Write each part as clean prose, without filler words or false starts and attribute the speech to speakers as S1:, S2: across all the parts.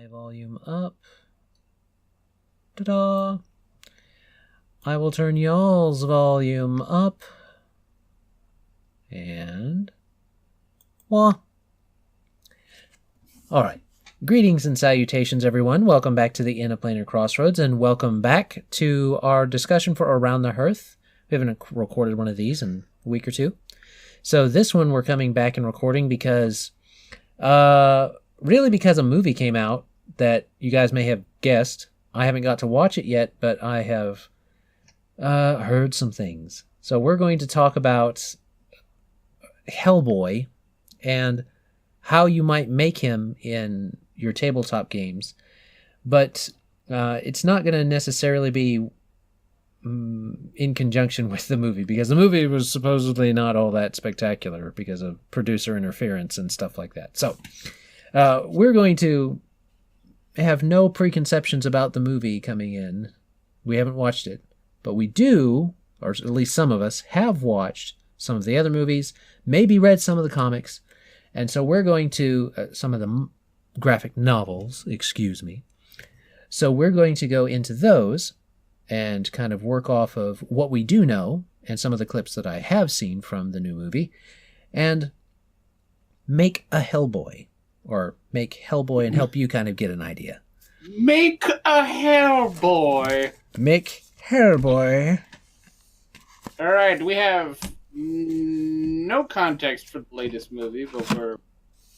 S1: volume up. Ta-da! I will turn y'all's volume up. And... wah! Alright. Greetings and salutations, everyone. Welcome back to the Inn of Planar Crossroads, and welcome back to our discussion for Around the Hearth. We haven't recorded one of these in a week or two. So this one we're coming back and recording because... really because a movie came out that you guys may have guessed. I haven't got to watch it yet, but I have heard some things. So we're going to talk about Hellboy and how you might make him in your tabletop games. But it's not going to necessarily be in conjunction with the movie, because the movie was supposedly not all that spectacular because of producer interference and stuff like that. So we're going to have no preconceptions about the movie coming in. We haven't watched it, but we do, or at least some of us, have watched some of the other movies, maybe read some of the comics, and so we're going to, some of the graphic novels, excuse me. So we're going to go into those and kind of work off of what we do know and some of the clips that I have seen from the new movie, and make a Hellboy, or make Hellboy and help you kind of get an idea.
S2: Make a Hellboy!
S1: Make Hellboy.
S2: Alright, we have no context for the latest movie, but we're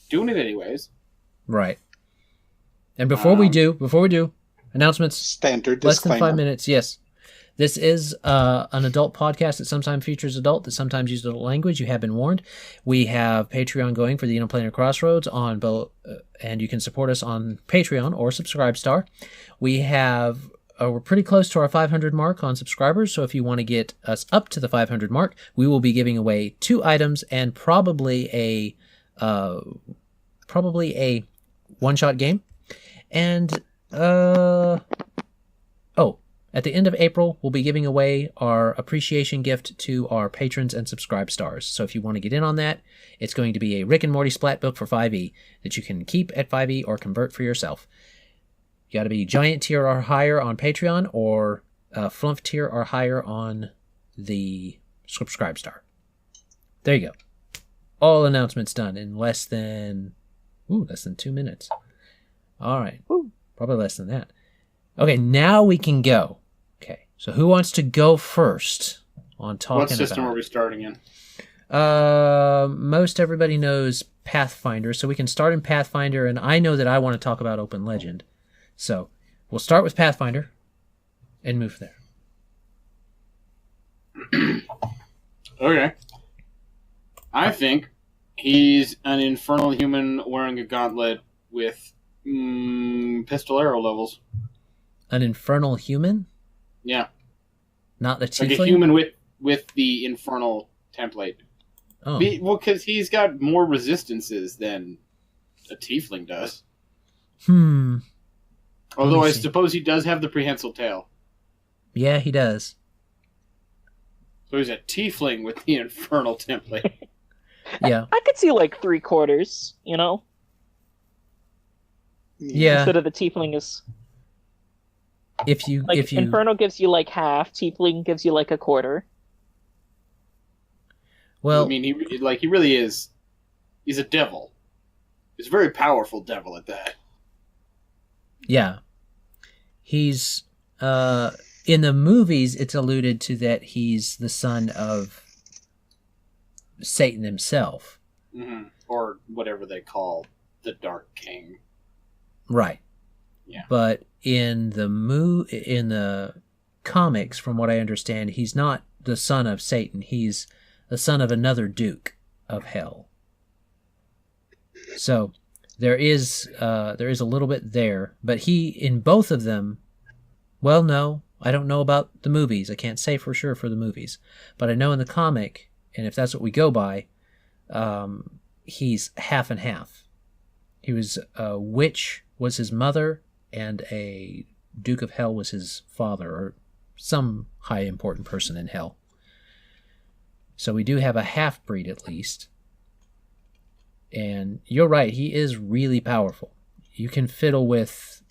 S2: doing it anyways.
S1: Right. And before we do, announcements.
S3: Standard
S1: Less
S3: disclaimer.
S1: than 5 minutes, yes. This is an adult podcast that sometimes features adult, that sometimes uses adult language. You have been warned. We have Patreon going for the Inn of Planar Crossroads on both, and you can support us on Patreon or Subscribestar. We have we're pretty close to our 500 mark on subscribers, so if you want to get us up to the 500 mark, we will be giving away 2 items and probably a one-shot game. And at the end of April, we'll be giving away our appreciation gift to our patrons and subscribe stars. So if you want to get in on that, it's going to be a Rick and Morty splat book for 5e that you can keep at 5e or convert for yourself. You got to be giant tier or higher on Patreon, or flump tier or higher on the subscribe star. There you go. All announcements done in less than 2 minutes. All right. Probably less than that. Okay, now we can go. Okay, so who wants to go first on talking about...
S2: What system are we starting in?
S1: Most everybody knows Pathfinder, so we can start in Pathfinder, and I know that I want to talk about Open Legend. So we'll start with Pathfinder and move there.
S2: Okay. I think he's an infernal human wearing a gauntlet with pistol arrow levels.
S1: An infernal human?
S2: Yeah.
S1: Not the tiefling?
S2: Like a human with the infernal template.
S1: Oh.
S2: Well, because he's got more resistances than a tiefling does. Although I suppose he does have the prehensile tail.
S1: Yeah, he does.
S2: So he's a tiefling with the infernal template.
S1: Yeah.
S4: I could see like 3/4, you know?
S1: Yeah.
S4: Instead of the tiefling is...
S1: If you
S4: Inferno gives you like half, tiefling gives you like 1/4.
S1: Well,
S2: I mean, he really is. He's a devil. He's a very powerful devil at that.
S1: Yeah. He's in the movies it's alluded to that he's the son of Satan himself.
S2: Mm-hmm. Or whatever they call the Dark King.
S1: Right.
S2: Yeah.
S1: But in the comics, from what I understand, he's not the son of Satan. He's the son of another Duke of Hell. So there is a little bit there, but he, in both of them, well, no, I don't know about the movies. I can't say for sure for the movies, but I know in the comic, and if that's what we go by, he's half and half. He was a witch was his mother, and a Duke of Hell was his father, or some high important person in Hell. So we do have a half-breed at least. And you're right, he is really powerful. you can fiddle with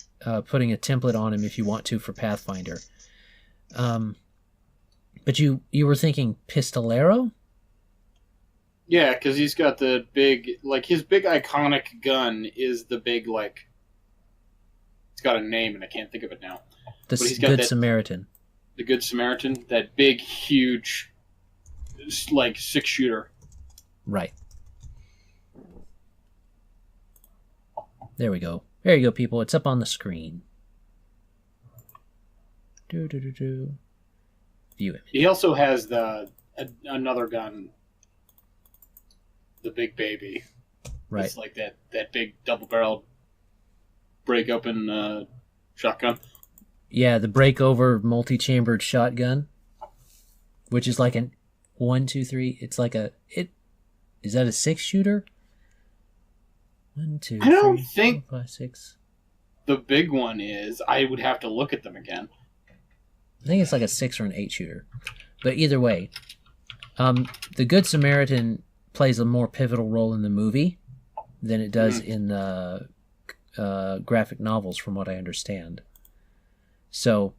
S1: putting a template on him if you want to for Pathfinder. But you were thinking Pistolero?
S2: Yeah, because he's got the big, like, his big iconic gun is the big, like, it's got a name and I can't think of it now.
S1: The Good Samaritan.
S2: The Good Samaritan, that big, huge, like, 6-shooter.
S1: Right. There we go. There you go, people. It's up on the screen. View image.
S2: He also has another gun, the Big Baby.
S1: Right.
S2: It's like that big double-barreled break-open shotgun.
S1: Yeah, the break-over multi-chambered shotgun, which is like an 1, 2, 3. It's like is that a 6-shooter? 1, 2, 3,
S2: I don't think
S1: 4, 5, 6.
S2: The big one is. I would have to look at them again.
S1: I think it's like a 6 or an 8-shooter. But either way, the Good Samaritan plays a more pivotal role in the movie than it does in the graphic novels, from what I understand. So,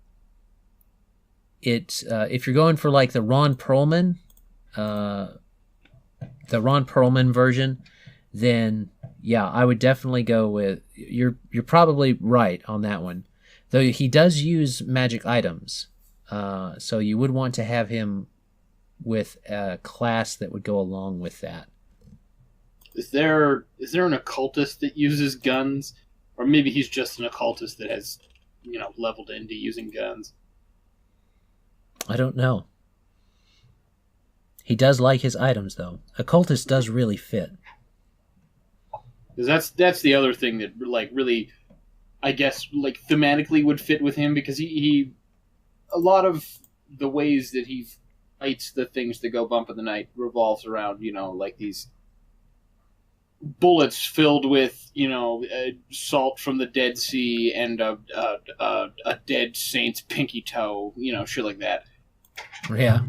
S1: if you're going for like the Ron Perlman version, then yeah, I would definitely go with you're probably right on that one. Though he does use magic items, so you would want to have him with a class that would go along with that.
S2: Is there an occultist that uses guns, or maybe he's just an occultist that has, leveled into using guns?
S1: I don't know. He does like his items, though. Occultist does really fit.
S2: Because that's the other thing that, like, really, I guess, like, thematically would fit with him, because he a lot of the ways that he fights the things that go bump in the night revolves around, like these bullets filled with, salt from the Dead Sea and a dead saint's pinky toe, shit like that.
S1: Yeah.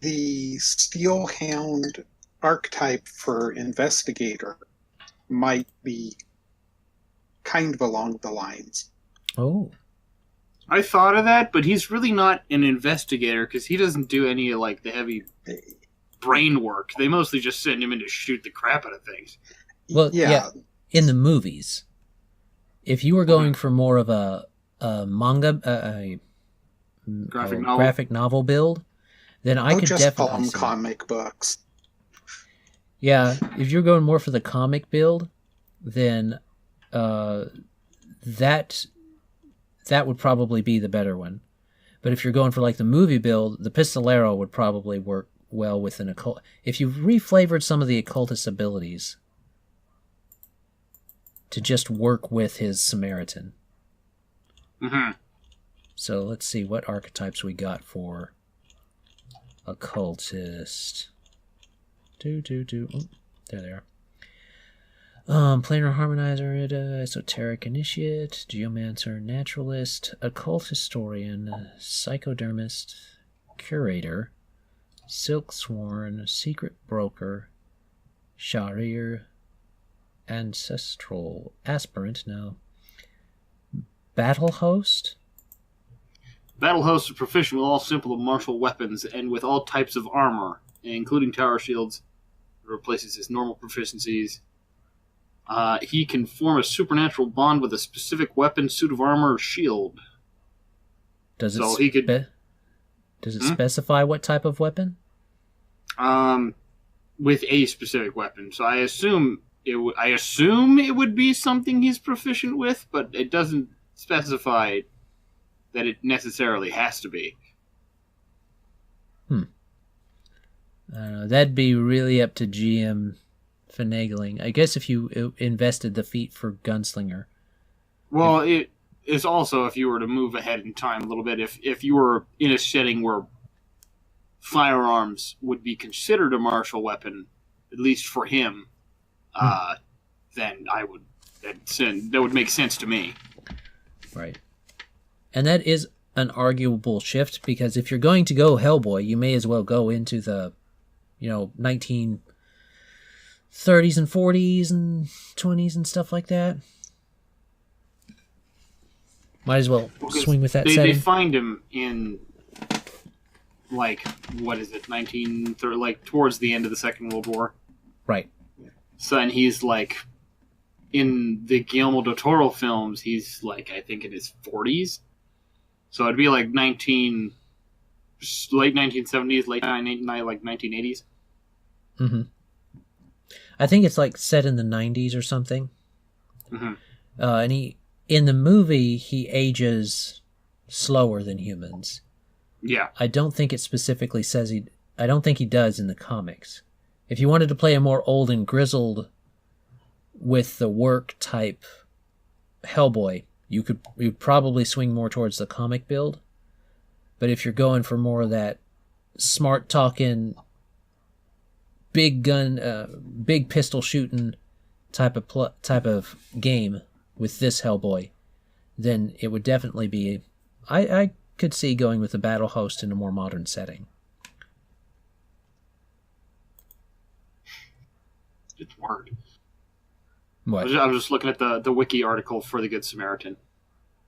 S3: The Steelhound archetype for investigator might be kind of along the lines.
S1: Oh.
S2: I thought of that, but he's really not an investigator because he doesn't do any of, like, the heavy brain work. They mostly just send him in to shoot the crap out of things.
S1: Well, yeah. In the movies, if you were going for more of a manga, graphic novel build, then I could
S3: just
S1: definitely
S3: call them comic books.
S1: Yeah, if you're going more for the comic build, then that would probably be the better one. But if you're going for like the movie build, the Pistolero would probably work well with an occult. If you reflavored some of the occultist abilities to just work with his Samaritan.
S2: Mm-hmm.
S1: So let's see what archetypes we got for occultist. Oh, there they are. Planar harmonizer, esoteric initiate, geomancer, naturalist, occult historian, psychodermist, curator, silksworn, secret broker, sharir, ancestral aspirant. Now, battle host.
S2: Battle hosts are proficient with all simple and martial weapons and with all types of armor, including tower shields. It replaces his normal proficiencies. He can form a supernatural bond with a specific weapon, suit of armor, or shield.
S1: Does it specify what type of weapon?
S2: With a specific weapon. So I assume it would be something he's proficient with, but it doesn't specify that it necessarily has to be.
S1: That'd be really up to GM finagling. I guess if you invested the feat for gunslinger.
S2: Well, it is also if you were to move ahead in time a little bit. If you were in a setting where firearms would be considered a martial weapon, at least for him, then that would make sense to me.
S1: Right. And that is an arguable shift, because if you're going to go Hellboy, you may as well go into the 1930s and 40s and 20s and stuff like that. Might as well
S2: Because
S1: swing with that
S2: they
S1: setting.
S2: find him in, like, what is it, 1930, like, towards the end of the Second World War.
S1: Right.
S2: So, and he's, like, in the Guillermo del Toro films, he's, like, I think in his 40s. So it'd be, like, late 1970s, like 1980s.
S1: Mm-hmm. I think it's, like, set in the 90s or something.
S2: Mm-hmm.
S1: And in the movie, he ages slower than humans.
S2: Yeah.
S1: I don't think it specifically says I don't think he does in the comics. If you wanted to play a more old and grizzled with the work type Hellboy, you'd probably swing more towards the comic build. But if you're going for more of that smart talking, big gun, big pistol shooting type of game with this Hellboy, then it would definitely be. I could see going with the battle host in a more modern setting.
S2: It's word.
S1: What?
S2: I'm just looking at the wiki article for the Good Samaritan.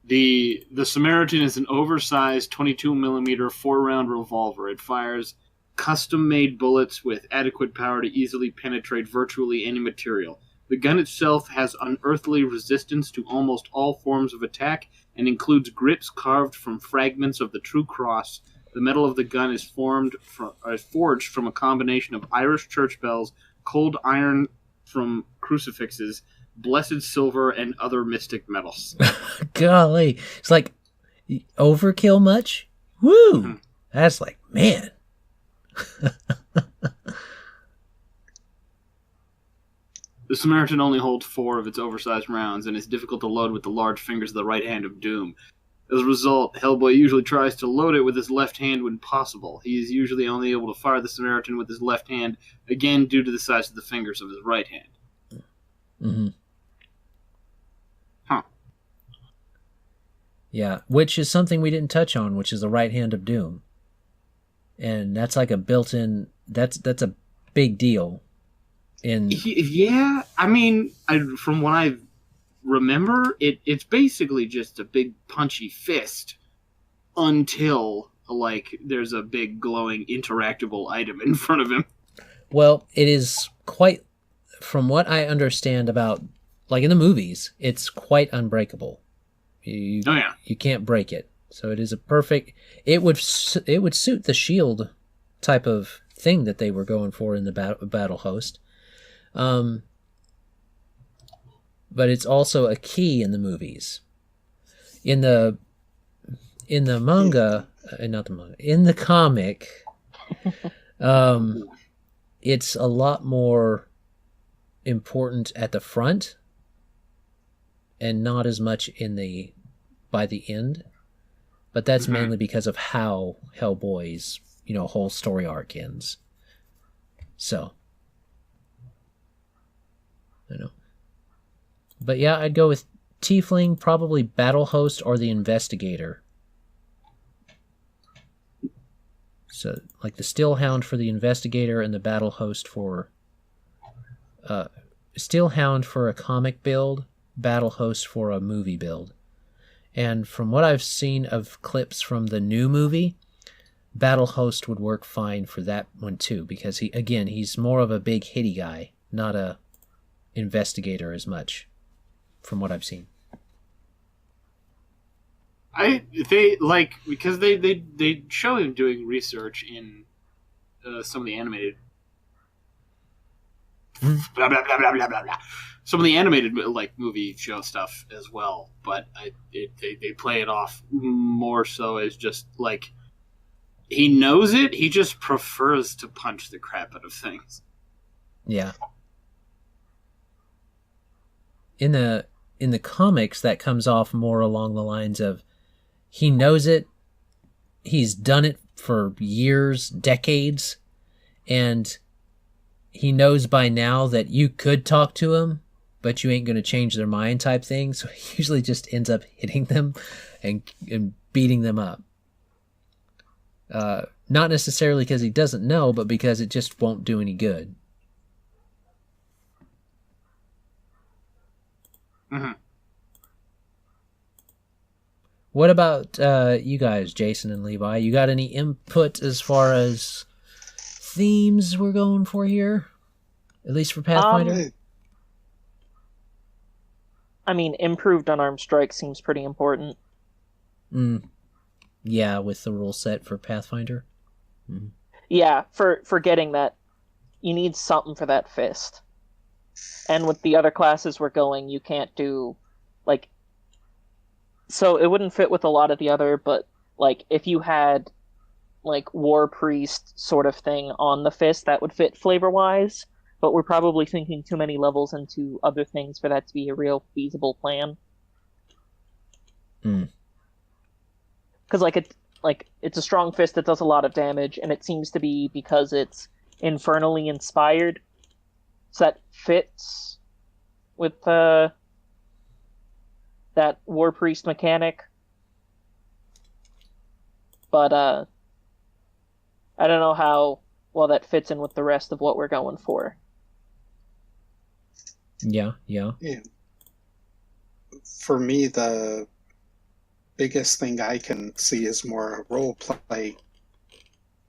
S2: The Samaritan is an oversized 22mm 4-round revolver. It fires custom-made bullets with adequate power to easily penetrate virtually any material. The gun itself has unearthly resistance to almost all forms of attack and includes grips carved from fragments of the True Cross. The metal of the gun is forged from a combination of Irish church bells, cold iron from crucifixes, blessed silver, and other mystic metals.
S1: Golly. It's like, overkill much? Woo! Mm-hmm. That's like, man.
S2: The Samaritan only holds 4 of its oversized rounds and is difficult to load with the large fingers of the right hand of Doom. As a result, Hellboy usually tries to load it with his left hand when possible. He is usually only able to fire the Samaritan with his left hand, again due to the size of the fingers of his right hand.
S1: Mm-hmm.
S2: Huh.
S1: Yeah, which is something we didn't touch on, which is the right hand of Doom. And that's like a built-in... That's a big deal.
S2: Yeah, I mean, from what I remember, it's basically just a big punchy fist until, like, there's a big glowing interactable item in front of him.
S1: Well, it is quite, from what I understand about, like in the movies, it's quite unbreakable. You can't break it. So it is a perfect, it would suit the shield type of thing that they were going for in the battle host. But it's also a key in the movies. In the manga, not the manga, in the comic, it's a lot more important at the front and not as much by the end. But that's mainly because of how Hellboy's, whole story arc ends. So, I know. But yeah, I'd go with Tiefling, probably Battle Host or the Investigator. So, like the Stillhound for the Investigator and the Battle Host for... Stillhound for a comic build, Battle Host for a movie build. And from what I've seen of clips from the new movie, Battle Host would work fine for that one too, because he's more of a big hitty guy, not a investigator as much, from what I've seen.
S2: Because they show him doing research in some of the animated blah blah blah blah blah blah blah. Some of the animated movie show stuff as well, but they play it off more so as just like he knows it. He just prefers to punch the crap out of things.
S1: Yeah. In the comics, that comes off more along the lines of he knows it, he's done it for years, decades, and he knows by now that you could talk to him, but you ain't going to change their mind type thing, so he usually just ends up hitting them and beating them up. Not necessarily because he doesn't know, but because it just won't do any good.
S2: Mm-hmm.
S1: What about you guys, Jason and Levi? You got any input as far as themes we're going for here? At least for Pathfinder?
S4: I mean, improved unarmed strike seems pretty important.
S1: Yeah, with the rule set for Pathfinder. Mm.
S4: Yeah, for getting that, you need something for that fist. And with the other classes we're going, you can't do, like... So it wouldn't fit with a lot of the other, but, like, if you had, like, War Priest sort of thing on the fist, that would fit flavor-wise, but we're probably thinking too many levels into other things for that to be a real feasible plan. Because, it's a strong fist that does a lot of damage, and it seems to be because it's infernally inspired, so that fits with that War Priest mechanic. But I don't know how well that fits in with the rest of what we're going for.
S1: Yeah.
S3: For me, the biggest thing I can see is more role play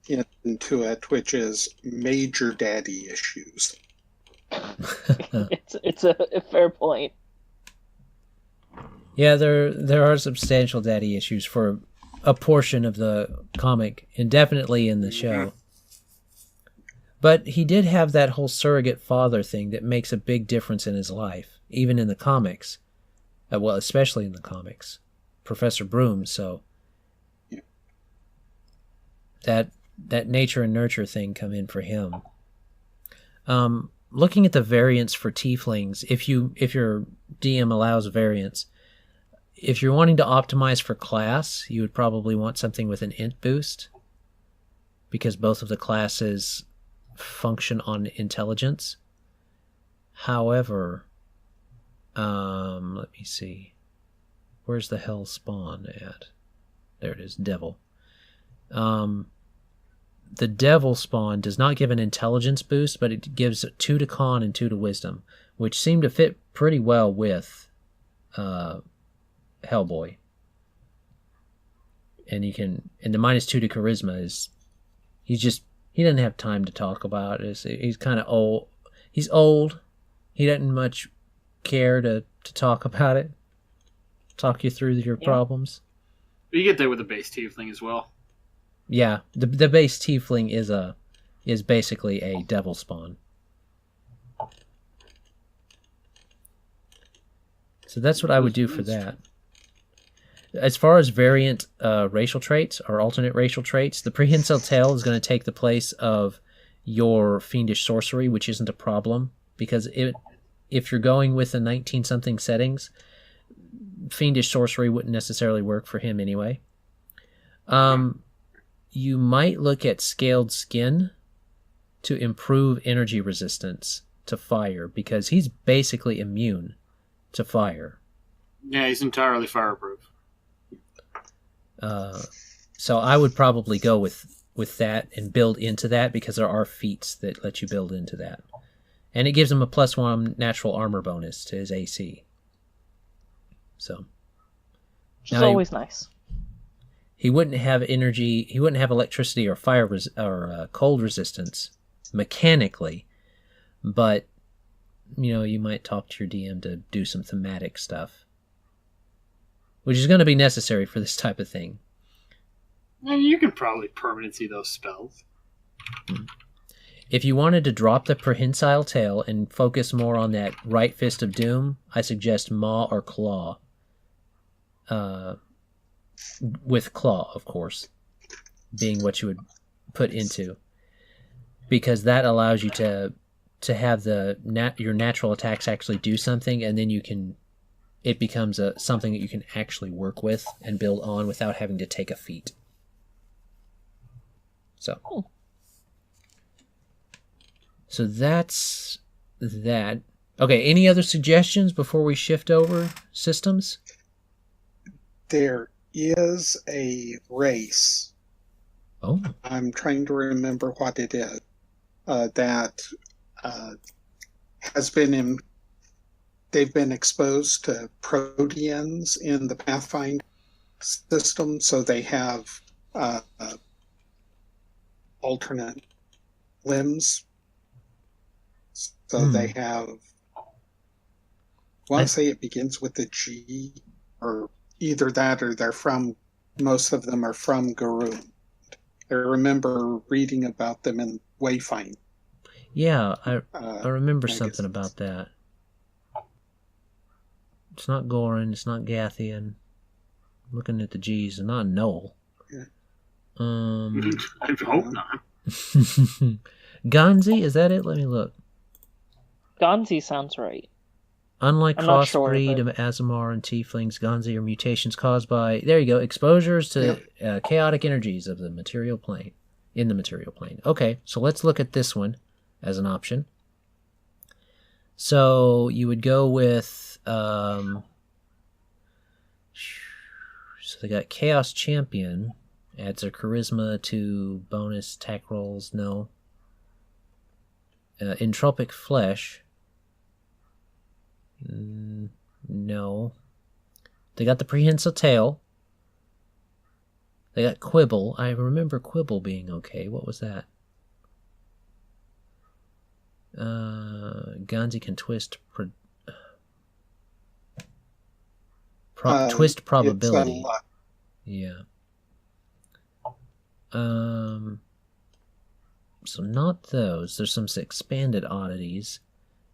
S3: into it, which is major daddy issues.
S4: It's a fair point.
S1: Yeah, there are substantial daddy issues for a portion of the comic, and definitely in the show. But he did have that whole surrogate father thing that makes a big difference in his life, even in the comics. Well, especially in the comics. Professor Broom, so...
S3: Yeah.
S1: That nature and nurture thing come in for him. Looking at the variants for tieflings, if your DM allows variants, if you're wanting to optimize for class, you would probably want something with an int boost, because both of the classes function on intelligence. However, let me see. Where's the hell spawn at? There it is, devil. The devil spawn does not give an intelligence boost, but it gives 2 to con and 2 to wisdom, which seem to fit pretty well with Hellboy. And the -2 to charisma is he doesn't have time to talk about it. He's kind of old. He's old. He doesn't much care to talk about it. Talk you through your problems.
S2: But you get there with the base tiefling as well.
S1: Yeah, the base tiefling is basically a devil spawn. So that's what I would do for that. As far as variant racial traits or alternate racial traits, the prehensile tail is going to take the place of your fiendish sorcery, which isn't a problem, because if you're going with the 19-something settings, fiendish sorcery wouldn't necessarily work for him anyway. You might look at scaled skin to improve energy resistance to fire, because he's basically immune to fire.
S2: Yeah, he's entirely fireproof.
S1: So I would probably go with that and build into that, because there are feats that let you build into that. And it gives him a +1 natural armor bonus to his AC. So.
S4: Which is always nice.
S1: He wouldn't have energy, he wouldn't have electricity or fire or cold resistance mechanically, but you might talk to your DM to do some thematic stuff, which is going to be necessary for this type of thing.
S2: And you can probably permanency those spells.
S1: If you wanted to drop the prehensile tail and focus more on that right fist of doom, I suggest Maw or Claw. With Claw, of course, being what you would put into, because that allows you to have your natural attacks actually do something, and then it becomes something that you can actually work with and build on without having to take a feat. So that's that. Okay, any other suggestions before we shift over systems?
S3: There is a race.
S1: Oh.
S3: I'm trying to remember what it is. That has been they've been exposed to proteans in the Pathfinder, system, so they have alternate limbs. So they have, I want to say it begins with the G, or either that or most of them are from Garoon. I remember reading about them in Wayfind.
S1: Yeah, I remember
S3: magazines.
S1: something about that. It's not Goran, it's not Gathian. Looking at the G's, and not Noel.
S3: Yeah.
S2: I hope not.
S1: Ganzi, is that it? Let me look.
S4: Gonzi sounds right.
S1: Unlike
S4: I'm not sure,
S1: crossbreed
S4: but-
S1: of Azamar and Tieflings, Ganzi are mutations caused by, there you go, exposures to chaotic energies of the material plane. In the material plane. Okay, so let's look at this one as an option. So you would go with, so they got Chaos Champion, adds their charisma to bonus attack rolls, no. Entropic Flesh, no. They got the Prehensile Tail. They got Quibble. I remember Quibble being okay. What was that? Ganzi can twist twist probability. Yeah. So not those. There's some expanded oddities.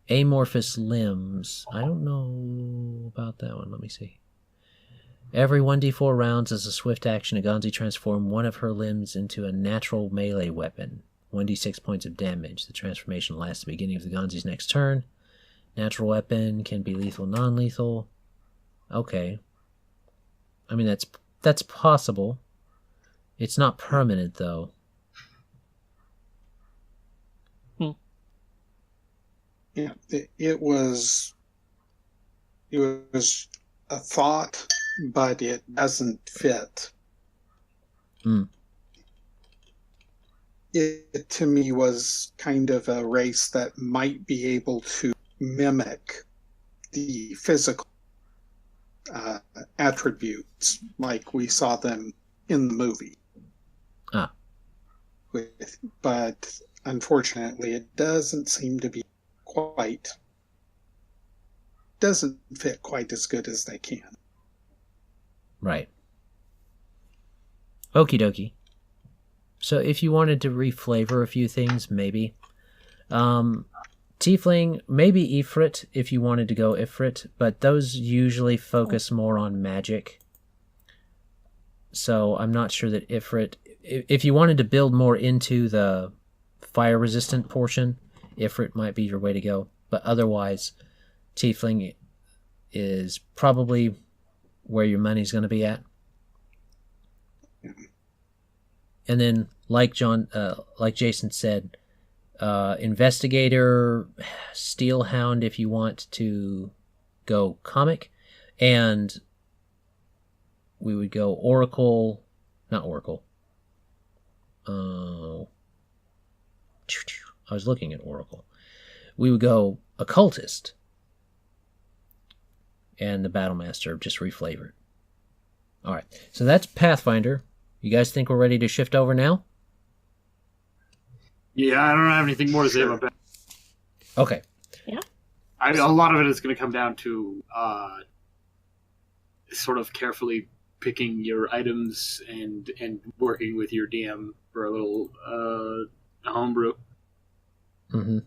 S1: Amorphous limbs. I don't know about that one. Let me see. Every 1d4 rounds as a swift action, Aganzi transform one of her limbs into a natural melee weapon. 1d6 points of damage. The transformation lasts the beginning of the Aganzi's next turn. Natural weapon can be lethal, non-lethal. Okay. I mean, that's possible. It's not permanent, though.
S3: Yeah, it was a thought, but it doesn't fit. It to me was kind of a race that might be able to mimic the physical attributes like we saw them in the movie. But unfortunately, it doesn't seem to be doesn't fit quite as good as they can.
S1: Right. Okie dokie. So if you wanted to reflavor a few things, maybe. Tiefling, maybe Ifrit if you wanted to go Ifrit, but those usually focus more on magic. So I'm not sure that Ifrit... If you wanted to build more into the fire-resistant portion, Ifrit might be your way to go. But otherwise, Tiefling is probably where your money's going to be at. And then, like Jason said, Investigator, Steelhound if you want to go comic, and we would go Oracle, not Oracle. I was looking at Oracle. We would go Occultist, and the Battlemaster, just reflavor it. All right, so that's Pathfinder. You guys think we're ready to shift over now?
S2: Yeah, I don't have anything more to say about that.
S1: Okay.
S4: Yeah.
S2: A lot of it is going to come down to sort of carefully picking your items and working with your DM for a little homebrew.
S1: Mm-hmm.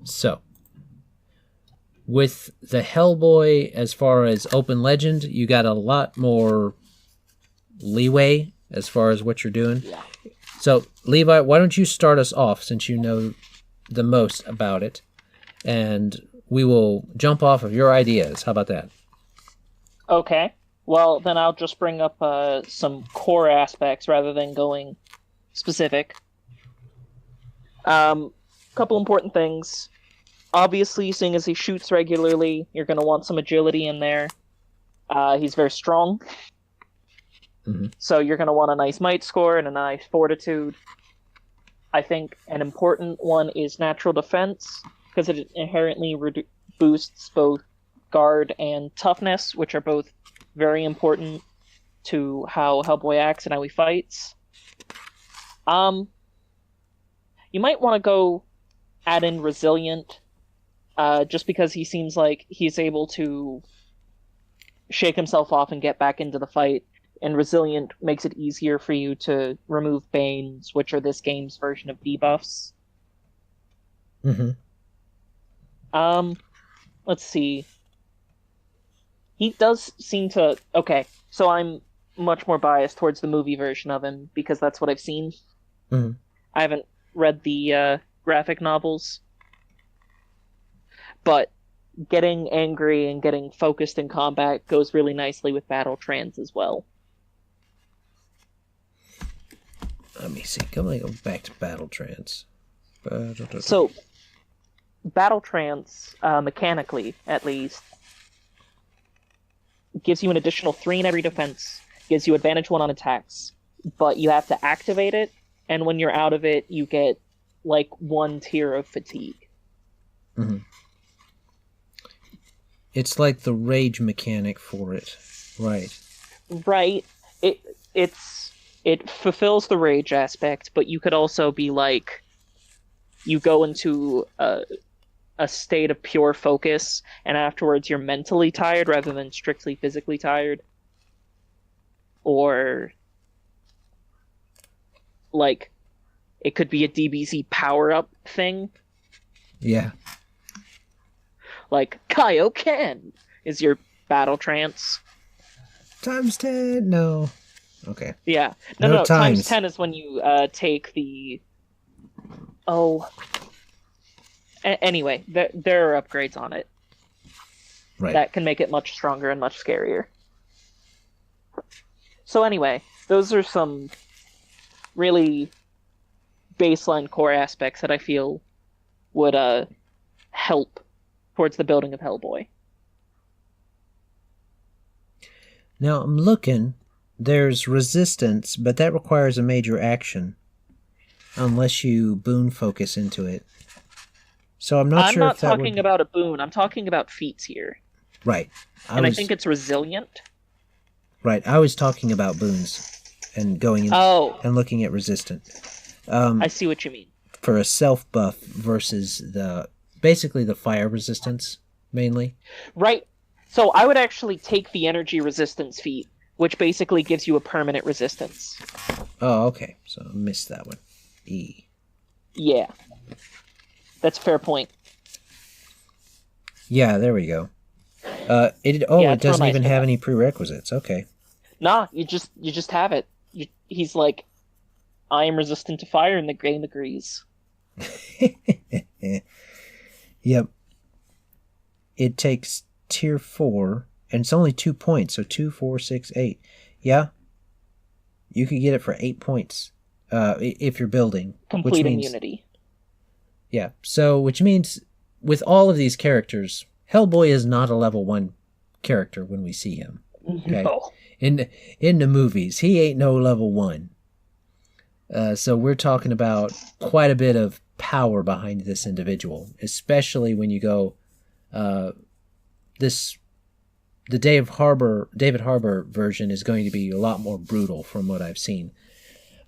S1: So, with the Hellboy, as far as open legend, you got a lot more leeway as far as what you're doing.
S4: Yeah.
S1: So, Levi, why don't you start us off since you know the most about it, and we will jump off of your ideas. How about that?
S4: Okay. Well, then I'll just bring up some core aspects rather than going specific. Couple important things. Obviously, seeing as he shoots regularly, you're going to want some agility in there. He's very strong.
S1: Mm-hmm.
S4: So you're going to want a nice might score and a nice fortitude. I think an important one is natural defense, because it inherently boosts both guard and toughness, which are both very important to how Hellboy acts and how he fights. You might want to go add in Resilient, just because he seems like he's able to shake himself off and get back into the fight, and Resilient makes it easier for you to remove Banes, which are this game's version of debuffs.
S1: Mm-hmm.
S4: Let's see. He does seem to... Okay, so I'm much more biased towards the movie version of him, because that's what I've seen.
S1: Mm-hmm.
S4: I haven't read the graphic novels. But getting angry and getting focused in combat goes really nicely with battle trance as well.
S1: Let me see. Let me go back to battle trance.
S4: So, battle trance, mechanically at least, gives you an additional 3 in every defense, gives you advantage 1 on attacks, but you have to activate it, and when you're out of it, you get, like, 1 tier of fatigue.
S1: Mm-hmm. It's like the rage mechanic for it, right?
S4: Right. It fulfills the rage aspect, but you could also be like, you go into a state of pure focus, and afterwards you're mentally tired rather than strictly physically tired. Or, like, it could be a DBZ power-up thing.
S1: Yeah.
S4: Like, Kaioken is your battle trance.
S1: Times 10? No. Okay.
S4: Yeah.
S1: No
S4: No,
S1: times.
S4: times 10 is when you take the... Oh... Anyway, there are upgrades on it.
S1: Right.
S4: That can make it much stronger and much scarier. So anyway, those are some really baseline core aspects that I feel would help towards the building of Hellboy.
S1: Now, I'm looking. There's resistance, but that requires a major action. Unless you boon focus into it. So I'm not sure if that
S4: I'm not talking about a boon. I'm talking about feats here.
S1: Right.
S4: I think it's resilient.
S1: Right. I was talking about boons and going in and looking at resistant.
S4: I see what you mean.
S1: For a self buff versus basically the fire resistance mainly.
S4: Right. So I would actually take the energy resistance feat, which basically gives you a permanent resistance.
S1: Oh, okay. So I missed that one. E.
S4: Yeah. That's a fair point.
S1: Yeah, there we go. It doesn't even have any prerequisites. Okay.
S4: Nah, you just have it. He's like, I am resistant to fire, and the game agrees.
S1: Yep. It takes tier 4, and it's only 2 points, so 2, 4, 6, 8. Yeah. You could get it for 8 points if you're building.
S4: Complete immunity.
S1: Yeah, so which means with all of these characters, Hellboy is not a level 1 character when we see him. Okay?
S4: No.
S1: In the movies, he ain't no level 1. So we're talking about quite a bit of power behind this individual, especially when you go the David Harbour version is going to be a lot more brutal from what I've seen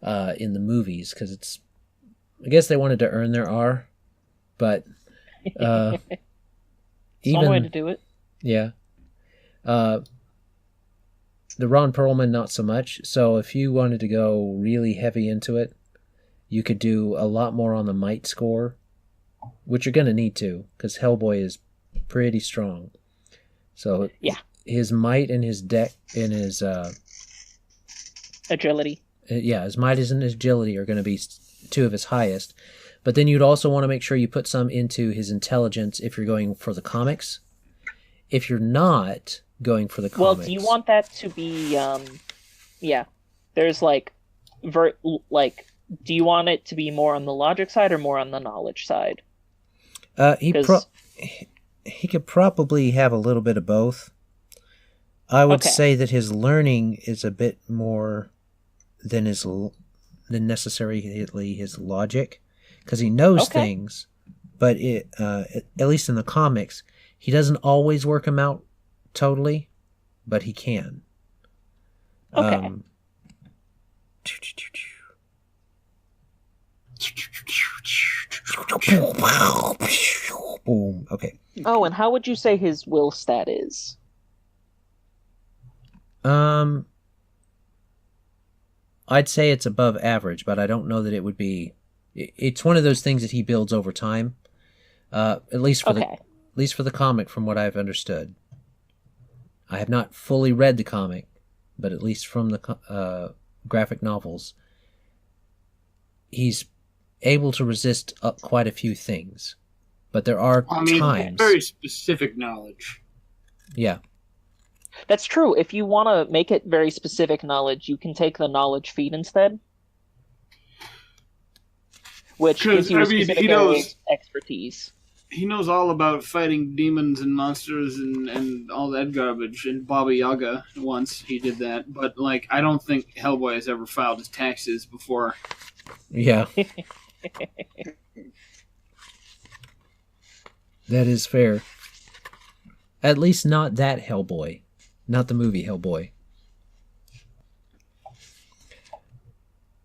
S1: in the movies, because I guess they wanted to earn their R, but
S4: It's one way to do it.
S1: Yeah. The Ron Perlman, not so much. So if you wanted to go really heavy into it, you could do a lot more on the might score, which you're going to need to, because Hellboy is pretty strong. So
S4: yeah,
S1: his might and his deck and his
S4: agility.
S1: His might and his agility are going to be 2 of his highest. But then you'd also want to make sure you put some into his intelligence if you're going for the comics. If you're not going for the comics...
S4: Well, do you want that to be... there's do you want it to be more on the logic side or more on the knowledge side?
S1: He could probably have a little bit of both. I would say that his learning is a bit more than necessarily his logic, because he knows things, but at least in the comics, he doesn't always work them out totally, but he can.
S4: Okay.
S1: Boom. Okay.
S4: Oh, and how would you say his will stat is?
S1: I'd say it's above average, but I don't know that it would be. It's one of those things that he builds over time. At least for the comic, from what I've understood. I have not fully read the comic, but at least from the graphic novels, he's able to resist quite a few things. But there are times.
S2: Very specific knowledge.
S1: Yeah.
S4: That's true. If you want to make it very specific knowledge, you can take the knowledge feat instead. Which gives you a specific area of expertise.
S2: He knows all about fighting demons and monsters and all that garbage. And Baba Yaga, once he did that. But, like, I don't think Hellboy has ever filed his taxes before.
S1: Yeah. That is fair. At least not that Hellboy. Not the movie Hellboy.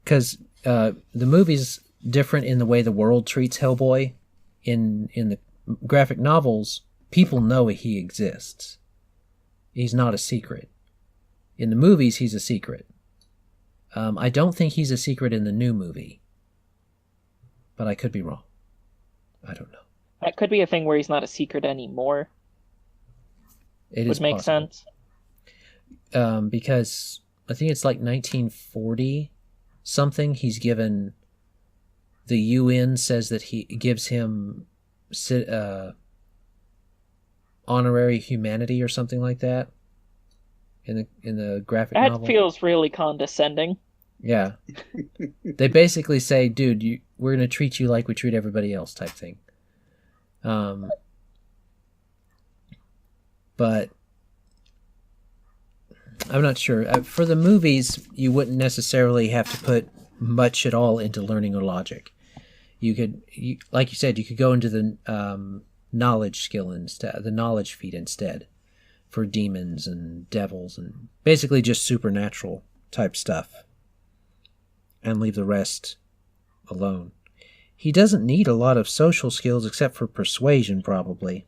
S1: Because the movie's different in the way the world treats Hellboy. In the graphic novels, people know he exists. He's not a secret. In the movies, he's a secret. I don't think he's a secret in the new movie. But I could be wrong. I don't know.
S4: That could be a thing where he's not a secret anymore.
S1: It
S4: would make sense.
S1: Because I think it's like 1940 something. He's given. The UN says that he gives him honorary humanity or something like that. In the graphic novel.
S4: That feels really condescending.
S1: Yeah. They basically say, dude, we're going to treat you like we treat everybody else type thing. But I'm not sure. For the movies, you wouldn't necessarily have to put much at all into learning or logic. You could, like you said, you could go into the knowledge skill instead, the knowledge feat instead, for demons and devils and basically just supernatural type stuff, and leave the rest alone. He doesn't need a lot of social skills except for persuasion, probably.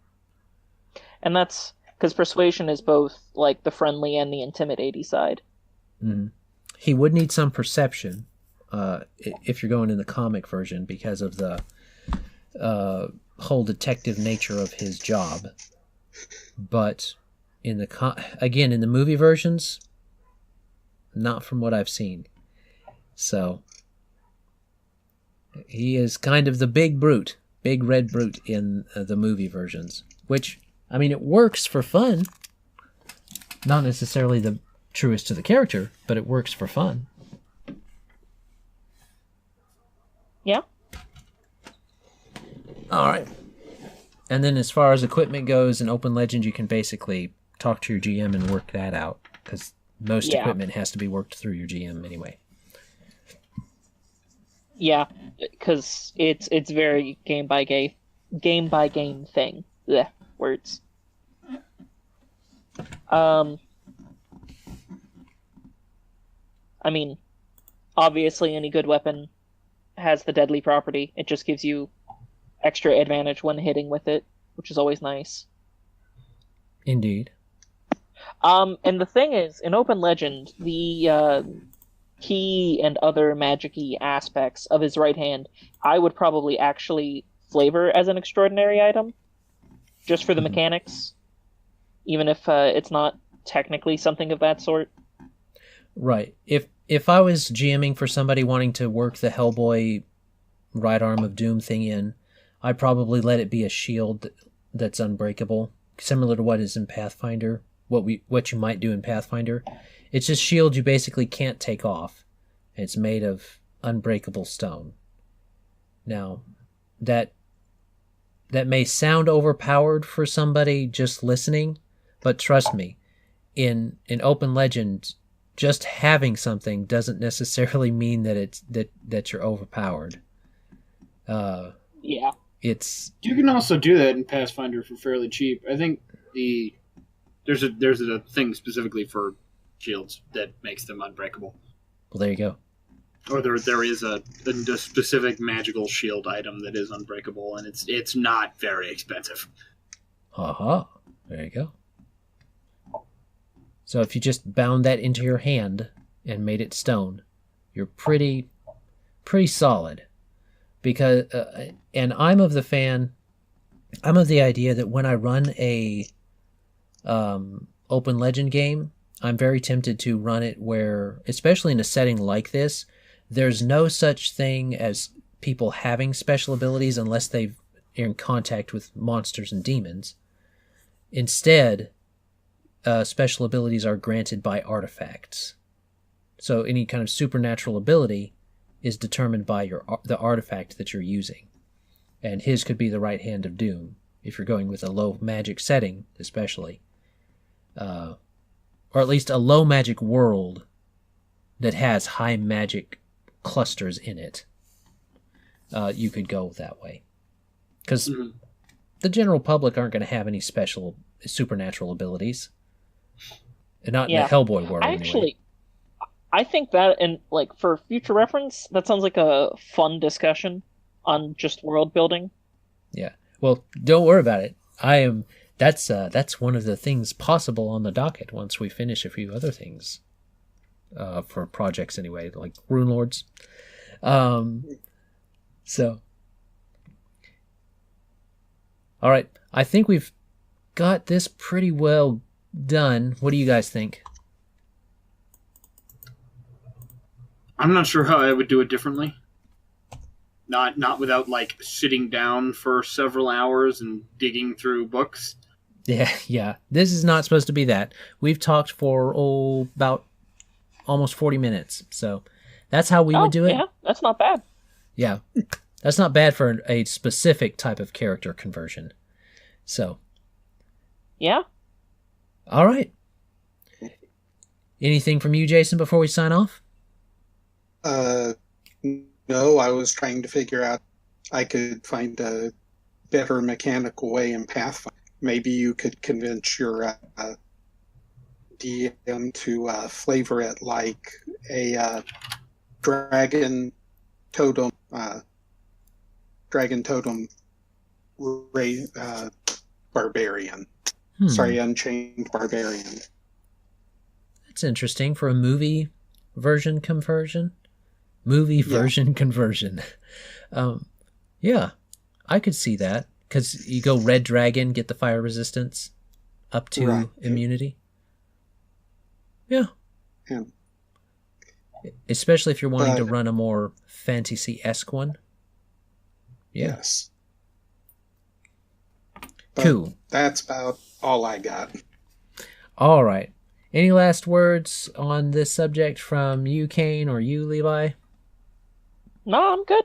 S4: And that's because persuasion is both like the friendly and the intimidating side.
S1: Mm-hmm. He would need some perception. If you're going in the comic version, because of the whole detective nature of his job. But in the movie versions, not from what I've seen. So he is kind of the big brute, big red brute in the movie versions, which, I mean, it works for fun. Not necessarily the truest to the character, but it works for fun.
S4: Yeah.
S1: All right. And then as far as equipment goes, in Open Legend, you can basically talk to your GM and work that out, because most equipment has to be worked through your GM anyway.
S4: Yeah, because it's very game by game thing. Blech, words. I mean, obviously any good weapon has the deadly property. It just gives you extra advantage when hitting with it, which is always nice.
S1: Indeed.
S4: And the thing is, in Open Legend, the key and other magic-y aspects of his right hand, I would probably actually flavor as an extraordinary item, just for the mechanics, even if it's not technically something of that sort.
S1: Right. If I was GMing for somebody wanting to work the Hellboy right arm of doom thing in, I'd probably let it be a shield that's unbreakable, similar to what is in Pathfinder, what you might do in Pathfinder. It's just shield you basically can't take off. It's made of unbreakable stone. Now, that may sound overpowered for somebody just listening, but trust me, in Open Legend, just having something doesn't necessarily mean that that you're overpowered.
S4: Yeah.
S2: You can also do that in Pathfinder for fairly cheap. I think the There's a thing specifically for shields that makes them unbreakable.
S1: Well, there you go.
S2: Or there is a specific magical shield item that is unbreakable, and it's not very expensive.
S1: Aha. There you go. So if you just bound that into your hand and made it stone, you're pretty solid. Because and I'm of the idea that when I run a open legend game, I'm very tempted to run it where, especially in a setting like this, there's no such thing as people having special abilities unless they're in contact with monsters and demons. Instead, special abilities are granted by artifacts. So any kind of supernatural ability is determined by the artifact that you're using. And his could be the right hand of doom, if you're going with a low magic setting, especially. Or at least a low magic world that has high magic clusters in it. You could go that way. Because the general public aren't going to have any special supernatural abilities. Not in the Hellboy world, anyway.
S4: I think that, and like for future reference, that sounds like a fun discussion on just world building.
S1: Yeah. Well, don't worry about it. That's one of the things possible on the docket once we finish a few other things. For projects anyway, like Rune Lords. So. All right. I think we've got this pretty well done. What do you guys think?
S2: I'm not sure how I would do it differently. Not without like sitting down for several hours and digging through books.
S1: Yeah. This is not supposed to be that. We've talked for about almost 40 minutes. So that's how we would do it.
S4: Yeah, that's not bad.
S1: Yeah. That's not bad for a specific type of character conversion. So.
S4: Yeah.
S1: All right. Anything from you, Jason, before we sign off?
S3: No, I was trying to figure out I could find a better mechanical way in Pathfinder. Maybe you could convince your DM to flavor it like a dragon totem barbarian. Sorry, unchained barbarian.
S1: That's interesting for a movie version conversion. Conversion. Yeah, I could see that. Because you go red dragon, get the fire resistance up to immunity. Yeah. Especially if you're wanting to run a more fantasy-esque one. Yeah.
S3: Yes.
S1: Cool.
S3: That's about all I got.
S1: All right. Any last words on this subject from you, Kane, or you, Levi?
S4: No, I'm good.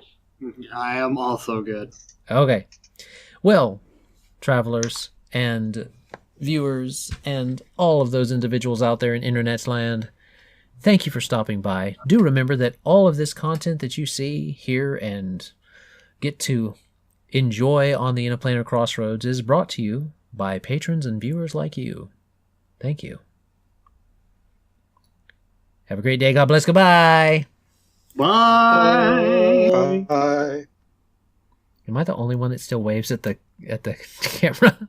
S2: I am also good.
S1: Okay. Well, travelers and viewers and all of those individuals out there in internet land, thank you for stopping by. Do remember that all of this content that you see, hear, and get to enjoy on the Planar Crossroads is brought to you by patrons and viewers like you. Thank you. Have a great day. God bless. Goodbye.
S2: Bye.
S3: Bye.
S1: Am I the only one that still waves at the camera?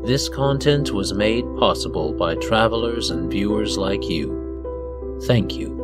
S1: This content was made possible by travelers and viewers like you. Thank you.